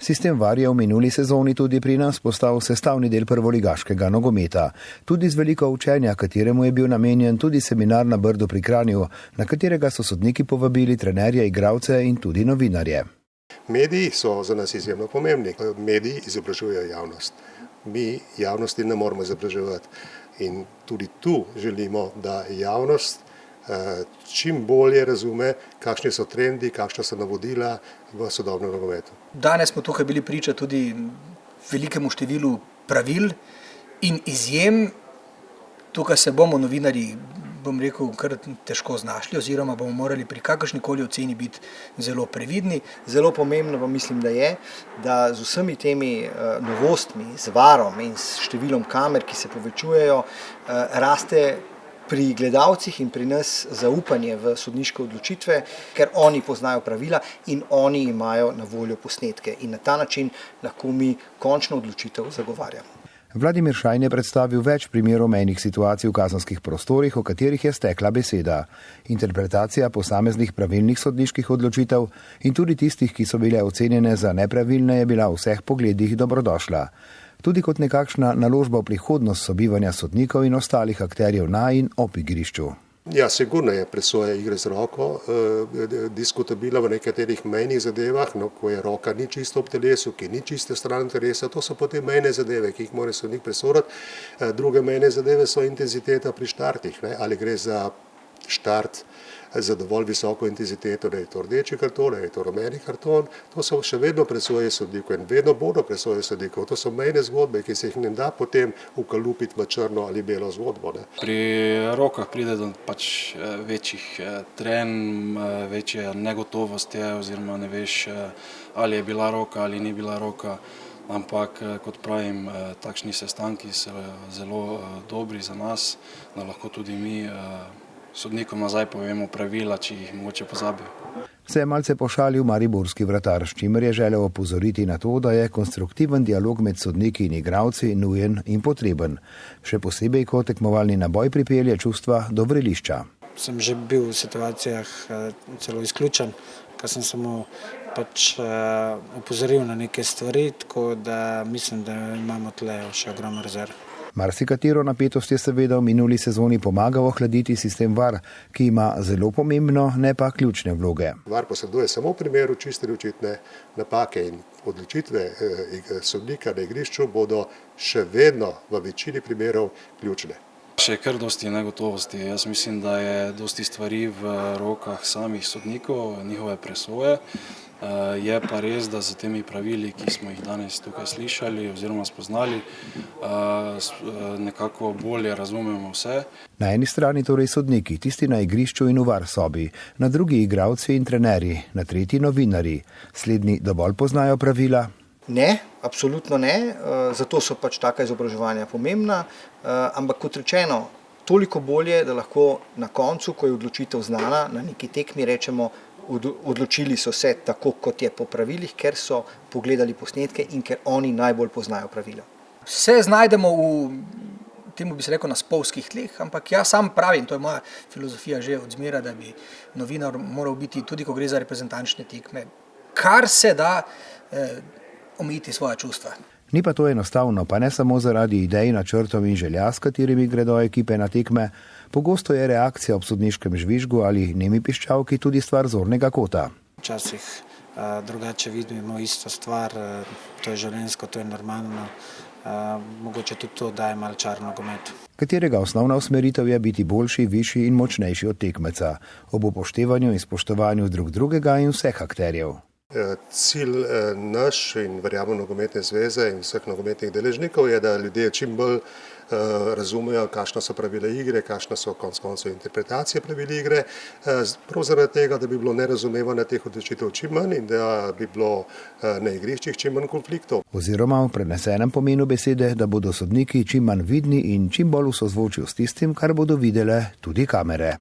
Sistem VAR je v minuli sezoni tudi pri nas postal sestavni del prvoligaškega nogometa. Tudi z veliko učenja, kateremu je bil namenjen tudi seminar na Brdu pri Kranju, na katerega so sodniki povabili trenerje, igralce in tudi novinarje. Mediji so za nas izjemno pomembni. Mediji izobražujejo javnost. Mi javnosti ne moramo izobraževati. In tudi tu želimo, da javnost čim bolje razume, kakšni so trendi, kakšna so navodila v sodobnem nogometu. Danes smo tukaj bili priča tudi velikemu številu pravil in izjem. Tukaj se bomo novinarji, kar težko znašli, oziroma bomo morali pri kakršnikoli oceni biti zelo previdni. Zelo pomembno pa mislim, da je, da z vsemi temi novostmi, z VAR-om in s številom kamer, ki se povečujejo, raste pri gledalcih in pri nas zaupanje v sodniške odločitve, ker oni poznajo pravila in oni imajo na voljo posnetke. In na ta način lahko mi končno odločitev zagovarjamo. Vladimir Šajn je predstavil več primerov mejnih situacij v kazenskih prostorih, o katerih je stekla beseda. Interpretacija posameznih pravilnih sodniških odločitev in tudi tistih, ki so bile ocenjene za nepravilne, je bila v vseh pogledih dobrodošla. Tudi kot nekakšna naložba v prihodnost sobivanja sodnikov in ostalih akterjev na in ob igrišču. Ja, sigurno je presoja igre z roko diskutabilna v nekaterih mejnih zadevah, ko je roka ni čisto ob telesu, ki ni čisto stran telesa, to so potem mejne zadeve, ki jih mora sodnik presoditi. Druge mejne zadeve so intenziteta pri štartih, ali gre za štart za dovolj visoko intenziteto, da je to rdeči karton, da je to rumeni karton, to so še vedno presoje sodnikov in vedno bodo presoje sodnikov. To so mejne zgodbe, ki se jih ne da potem ukalupiti v črno ali belo zgodbo. Pri rokah pride do večjih trenj, večje negotovosti, oziroma ne veš, ali je bila roka ali ni bila roka. Ampak, kot pravim, takšni sestanki so zelo dobri za nas, da lahko tudi mi sodnikom nazaj povemo pravila, če jih mogoče pozabijo. Se je malce pošalil mariborski vratar, s čimer je želel opozoriti na to, da je konstruktiven dialog med sodniki in igralci nujen in potreben. Še posebej, ko tekmovalni naboj pripelje čustva do vrelišča. Sem že bil v situacijah celo izključen, ker sem samo opozoril na neke stvari, tako da mislim, da imamo tle še ogromno rezerv. Marsikatero napetost je seveda v minuli sezoni pomagal ohladiti sistem VAR, ki ima zelo pomembno, ne pa ključne vloge. VAR posreduje samo v primeru čiste očitne napake in odločitve sodnika na igrišču bodo še vedno v večini primerov ključne. Še kar dosti negotovosti. Jaz mislim, da je dosti stvari v rokah samih sodnikov, njihove presoje. Je pa res, da z temi pravili, ki smo jih danes tukaj slišali oziroma spoznali, nekako bolje razumemo vse. Na eni strani torej sodniki, tisti na igrišču in v VAR sobi, na drugi igralci in trenerji, na tretji novinarji. Slednji dovolj poznajo pravila? Ne, absolutno ne, zato so taka izobraževanja pomembna, ampak kot rečeno, toliko bolje, da lahko na koncu, ko je odločitev znana, na neki tekmi rečemo, odločili so se tako, kot je po pravilih, ker so pogledali posnetke in ker oni najbolj poznajo pravila. Se znajdemo temu bi se rekel na spolskih tleh, ampak jaz sam pravim, to je moja filozofija že od zmeraj, da bi novinar moral biti, tudi ko gre za reprezentančne tekme, kar se da omejiti svoja čustva. Ni pa to enostavno, pa ne samo zaradi idej, načrtov in želja, s katerimi gredo ekipe na tekme. Pogosto je reakcija ob sodniškem žvižgu ali nemi piščalki tudi stvar zornega kota. Včasih drugače vidimo isto stvar, to je življenjsko, to je normalno, mogoče tudi to daje malo čar nogometu. Katerega osnovna usmeritev je biti boljši, višji in močnejši od tekmeca, ob upoštevanju in spoštovanju drugega in vseh akterjev. Cilj naš in verjamem nogometne zveze in vseh nogometnih deležnikov je, da ljudje čim bolj razumejo, kakšna so pravila igre, kakšna so konec koncev interpretacije pravil igre, prav zaradi tega, da bi bilo nerazumevanje teh odločitev čim manj in da bi bilo na igriščih čim manj konfliktov. Oziroma v prenesenem pomenu besede, da bodo sodniki čim manj vidni in čim bolj v sozvočju s tistim, kar bodo videle tudi kamere.